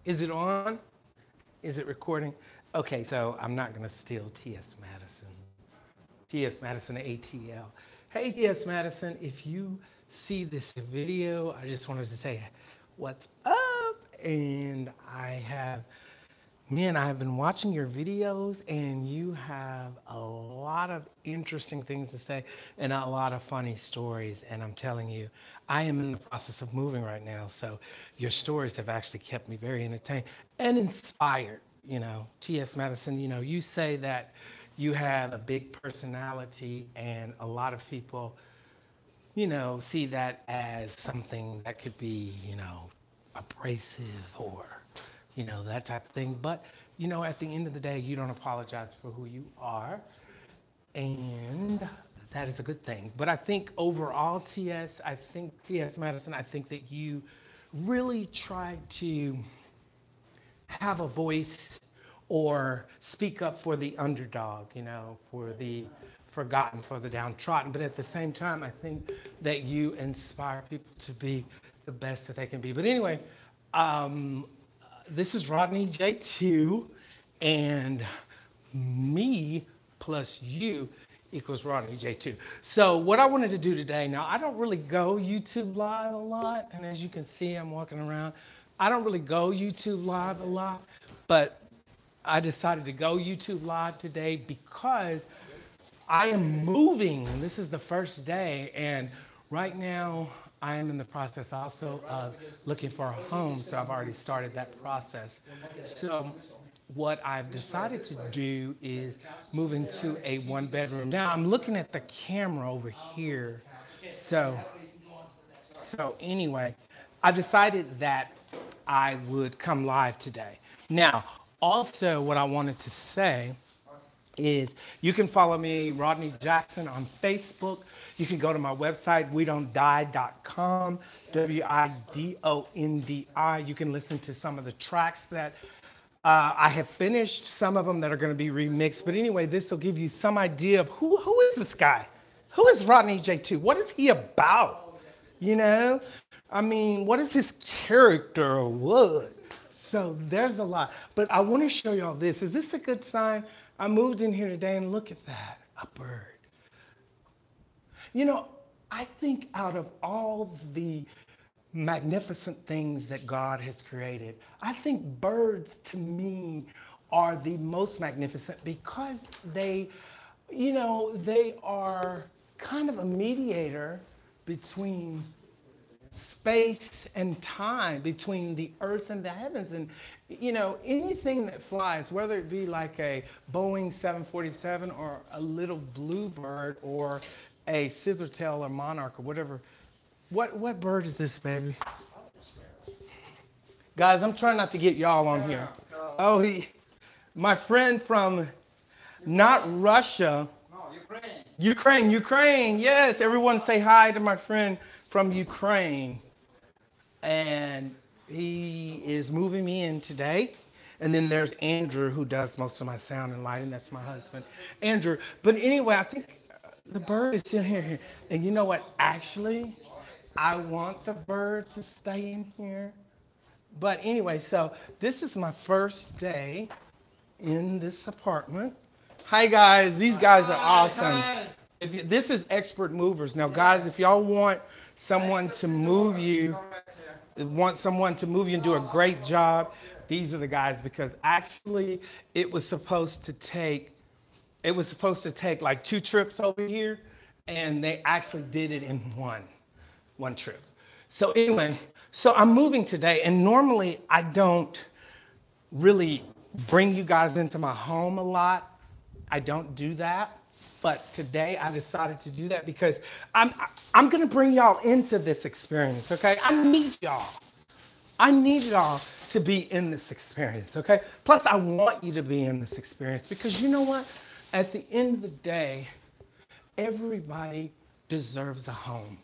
Is it on? Is it recording? Okay, so I'm not going to steal T.S. Madison. T.S. Madison, ATL. Hey, T.S. Madison, if you see this video, I just wanted to say what's up. And me and I have been watching your videos, and you have a lot of interesting things to say and a lot of funny stories. And I'm telling you, I am in the process of moving right now. So your stories have actually kept me very entertained and inspired. You know, T.S. Madison, you know, you say that you have a big personality, and a lot of people, you know, see that as something that could be, you know, abrasive or, you know, that type of thing. But, you know, at the end of the day, you don't apologize for who you are. And that is a good thing. But I think overall, T.S. Madison, I think that you really try to have a voice or speak up for the underdog, you know, for the forgotten, for the downtrodden. But at the same time, I think that you inspire people to be the best that they can be. But anyway, this is Rodney J2, and me plus you equals Rodney J2. So what I wanted to do today, now I don't really go YouTube Live a lot, and as you can see, I'm walking around. I don't really go YouTube Live a lot, but I decided to go YouTube Live today because I am moving. This is the first day, and right now I am in the process also of looking for a home, so I've already started that process. So what I've decided to do is move into a one-bedroom. Now I'm looking at the camera over here. So anyway, I decided that I would come live today. Now, also what I wanted to say is you can follow me, Rodney Jackson, on Facebook. You can go to my website, wedon'tdie.com, WIDONDI. You can listen to some of the tracks that I have finished, some of them that are going to be remixed. But anyway, this will give you some idea of who is this guy? Who is Rodney J2? What is he about? You know? I mean, what is his character or what? So there's a lot. But I want to show y'all this. Is this a good sign? I moved in here today and look at that, a bird. You know, I think out of all the magnificent things that God has created, I think birds to me are the most magnificent because they, you know, they are kind of a mediator between space and time, between the earth and the heavens. And, you know, anything that flies, whether it be like a Boeing 747 or a little bluebird or a scissortail or monarch or whatever. What bird is this, baby? Guys, I'm trying not to get y'all on here. Oh, my friend from not Russia. No, Ukraine. Ukraine, yes. Everyone say hi to my friend from Ukraine. And he is moving me in today. And then there's Andrew, who does most of my sound and lighting. That's my husband, Andrew. But anyway, I think the bird is still here. And you know what? Actually, I want the bird to stay in here. But anyway, so this is my first day in this apartment. Hi, guys. These guys are awesome. This is Expert Movers. Now, guys, if y'all want someone to move you, and do a great job, these are the guys, because actually it was supposed to take like 2 trips over here, and they actually did it in one trip. So anyway, so I'm moving today, and normally I don't really bring you guys into my home a lot. I don't do that. But today I decided to do that because I'm going to bring y'all into this experience, okay? I need y'all to be in this experience, okay? Plus, I want you to be in this experience because you know what? At the end of the day, everybody deserves a home.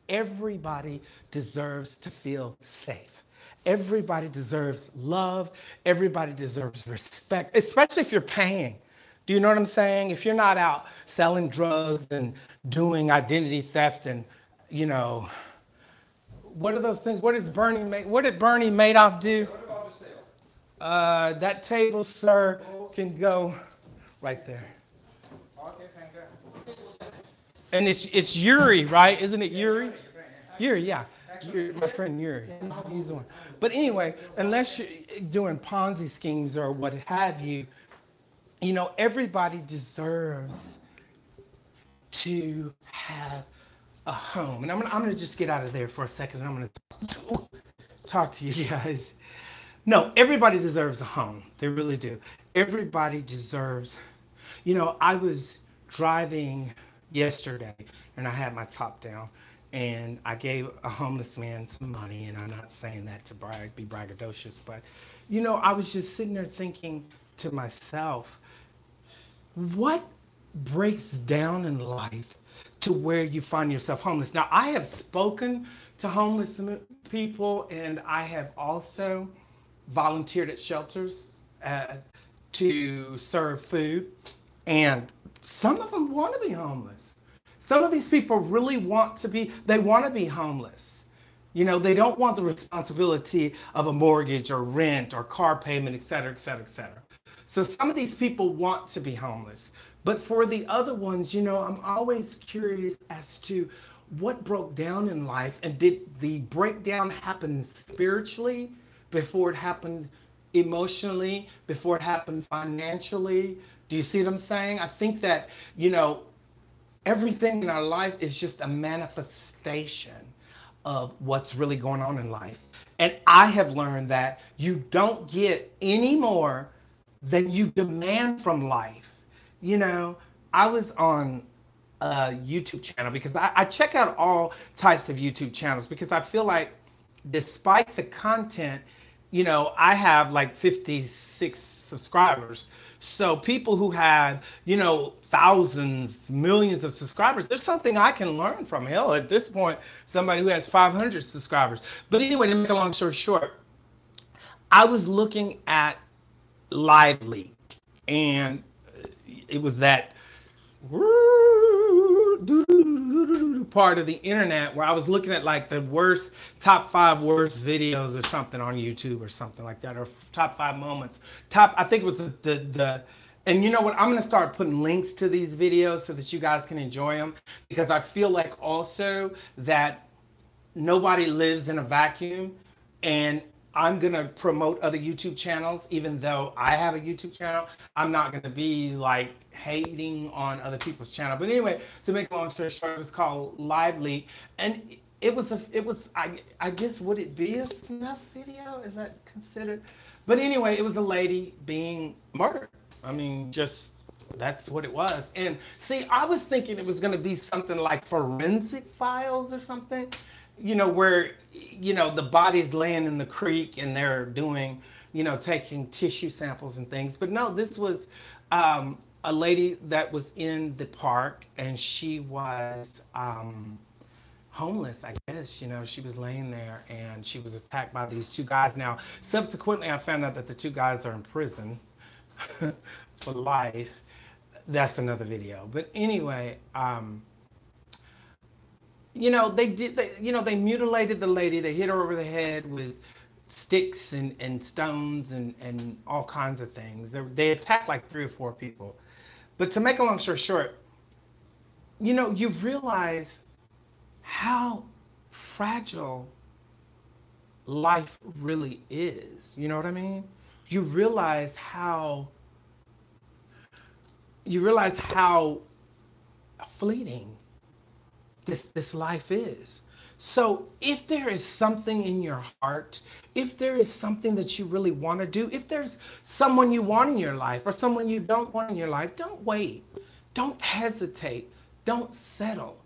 Everybody deserves to feel safe. Everybody deserves love. Everybody deserves respect, especially if you're paying. Do you know what I'm saying? If you're not out selling drugs and doing identity theft and, you know, what are those things? What did Bernie Madoff do? That table, sir, can go right there. Okay, thank you. And it's Yuri, right? Isn't it Yuri? Yuri, yeah. Yuri, my friend Yuri. He's the one. But anyway, unless you're doing Ponzi schemes or what have you, you know, everybody deserves to have a home. And I'm gonna just get out of there for a second and I'm gonna talk to you guys. No, everybody deserves a home. They really do. Everybody deserves, you know, I was driving yesterday and I had my top down and I gave a homeless man some money, and I'm not saying that to be braggadocious, but you know, I was just sitting there thinking to myself, what breaks down in life to where you find yourself homeless? Now, I have spoken to homeless people and I have also volunteered at shelters to serve food, and some of them want to be homeless. Some of these people really want to be, they want to be homeless. You know, they don't want the responsibility of a mortgage or rent or car payment, et cetera, et cetera, et cetera. So some of these people want to be homeless. But for the other ones, you know, I'm always curious as to what broke down in life, and did the breakdown happen spiritually before it happened emotionally, before it happened financially? Do you see what I'm saying? I think that, you know, everything in our life is just a manifestation of what's really going on in life. And I have learned that you don't get any more than you demand from life. You know, I was on a YouTube channel because I check out all types of YouTube channels because I feel like despite the content, you know, I have like 56 subscribers. So people who have, you know, thousands, millions of subscribers, there's something I can learn from. Hell, at this point, somebody who has 500 subscribers. But anyway, to make a long story short, I was looking at Live Leak, and it was that part of the internet where I was looking at like the worst, top 5 worst videos or something on YouTube or something like that, or top 5 moments. I think it was the and you know what? I'm going to start putting links to these videos so that you guys can enjoy them, because I feel like also that nobody lives in a vacuum, and I'm going to promote other YouTube channels. Even though I have a YouTube channel, I'm not going to be like hating on other people's channel. But anyway, to make a long story short, it was called Live Leak, and I guess, would it be a snuff video? Is that considered? But anyway, it was a lady being murdered. I mean, just that's what it was. And see, I was thinking it was going to be something like Forensic Files or something, you know, where, you know, the body's laying in the creek and they're doing, you know, taking tissue samples and things. But no, this was a lady that was in the park, and she was homeless, I guess. You know, she was laying there and she was attacked by these 2 guys. Now, subsequently, I found out that the 2 guys are in prison for life. That's another video. But anyway, you know, they mutilated the lady. They hit her over the head with sticks and stones and all kinds of things. They attacked like 3 or 4 people. But to make a long story short, you know, you realize how fragile life really is. You know what I mean? You realize how fleeting this life is. So if there is something in your heart, if there is something that you really want to do, if there's someone you want in your life or someone you don't want in your life, don't wait. Don't hesitate. Don't settle.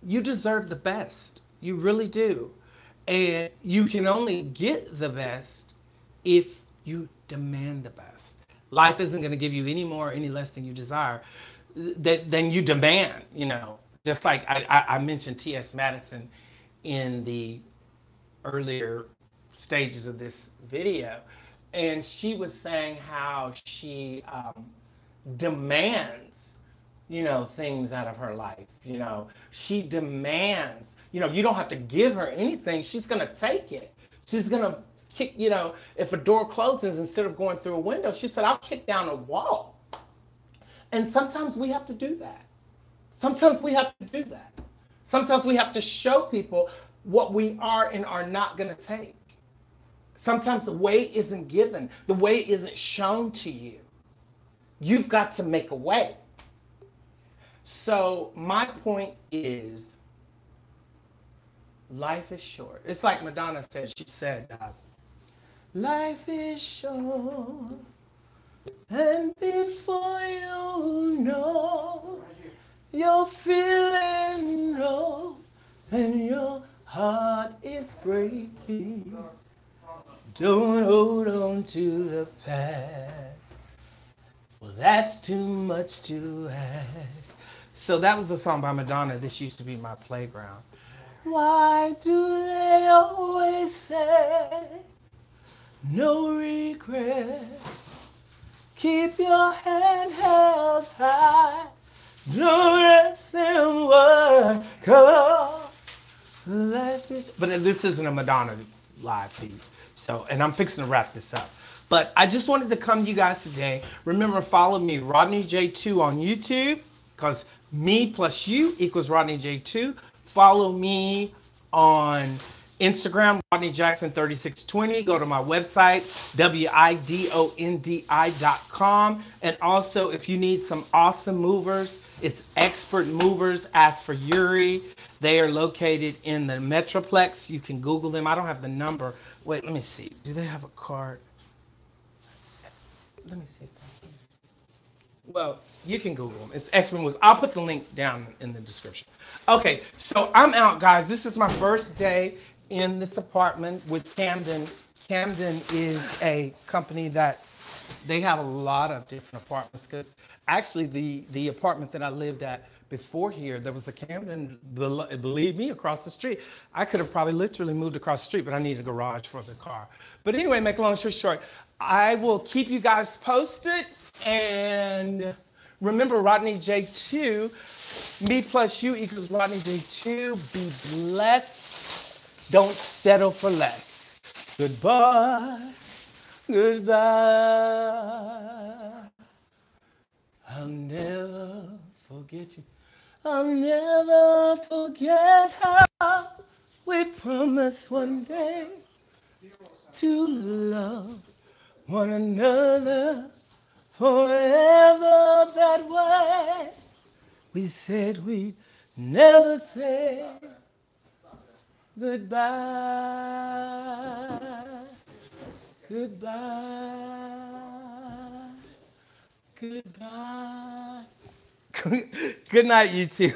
You deserve the best. You really do. And you can only get the best if you demand the best. Life isn't going to give you any more or any less than you desire, than you demand, you know. Just like I mentioned T.S. Madison in the earlier stages of this video, and she was saying how she demands, you know, things out of her life. You know, she demands, you know, you don't have to give her anything. She's going to take it. kick, you know, if a door closes, instead of going through a window, she said, I'll kick down a wall. And sometimes we have to do that. Sometimes we have to do that. Sometimes we have to show people what we are and are not going to take. Sometimes the way isn't given. The way isn't shown to you. You've got to make a way. So my point is, life is short. It's like Madonna said. She said, life is short, and before you know, you're feeling low, and your heart is breaking. Don't hold on to the past. Well, that's too much to ask. So that was a song by Madonna. This used to be my playground. Why do they always say no regret? Keep your head held high. Don't rest and work. Life is. But this isn't a Madonna live feed. So, and I'm fixing to wrap this up. But I just wanted to come to you guys today. Remember, follow me, Rodney J2 on YouTube, because me plus you equals Rodney J2. Follow me on Instagram, Rodney Jackson 3620. Go to my website, widondi.com. And also, if you need some awesome movers, it's Expert Movers. Ask for Yuri. They are located in the Metroplex. You can Google them. I don't have the number. Wait, let me see. Do they have a card? Let me see. Well, you can Google them. It's Expert Movers. I'll put the link down in the description. Okay, so I'm out, guys. This is my first day in this apartment with Camden. Camden is a company that they have a lot of different apartments, because actually the apartment that I lived at before here, there was a Camden, believe me, across the street. I could have probably literally moved across the street, but I needed a garage for the car. But anyway, make a long story short, I will keep you guys posted. And remember, Rodney J2, me plus you equals Rodney J2. Be blessed. Don't settle for less. Goodbye. Goodbye. I'll never forget you. I'll never forget how we promised one day to love one another forever that way. We said we'd never say goodbye. Goodbye. Goodbye. Good night, you two.